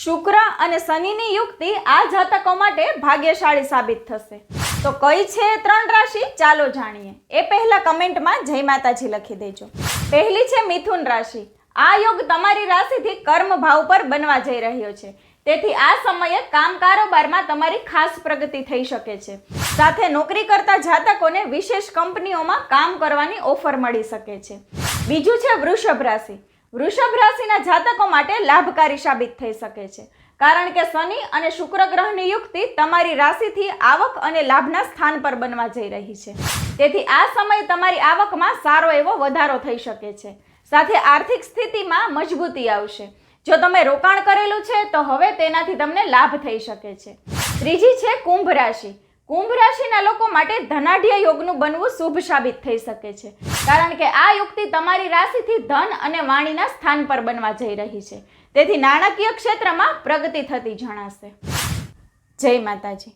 શુક્ર અને શનિની યુક્તિ આ જાતકો માટે ભાગ્યશાળી સાબિત થશે. તો કઈ છે 3 રાશિ, ચાલો જાણીએ. એ પહેલા કમેન્ટમાં જય માતાજી લખી દેજો. પહેલી છે મિથુન રાશિ. આ યોગ તમારી રાશિથી કર્મ ભાવ પર બનવા જઈ રહ્યો છે. તેથી આ સમયે કામ કારોબારમાં તમારી ખાસ પ્રગતિ થઈ શકે છે. સાથે નોકરી કરતા જાતકોને વિશેષ કંપનીઓમાં કામ કરવાની ઓફર મળી શકે છે. બીજું છે વૃષભ રાશિ. વૃષભ રાશિના જાતકો માટે લાભકારી સાબિત થઈ શકે છે, કારણ કે શનિ અને શુક્ર ગ્રહની યુક્તિ તમારી રાશિથી આવક અને લાભના સ્થાન પર બનવા જઈ રહી છે. તેથી આ સમયે તમારી આવકમાં સારો એવો વધારો થઈ શકે છે. સાથે આર્થિક સ્થિતિમાં મજબૂતી આવશે. જો તમે રોકાણ કરેલું છે તો હવે તેનાથી તમને લાભ થઈ શકે છે. ત્રીજી છે કુંભ રાશિ. કુંભ રાશિના લોકો માટે ધનાઢ્ય યોગનું બનવું શુભ સાબિત થઈ શકે છે, કારણ કે આ યુક્તિ તમારી રાશિથી ધન અને વાણીના સ્થાન પર બનવા જઈ રહી છે. તેથી નાણાકીય ક્ષેત્રમાં પ્રગતિ થતી જણાશે. જય માતાજી.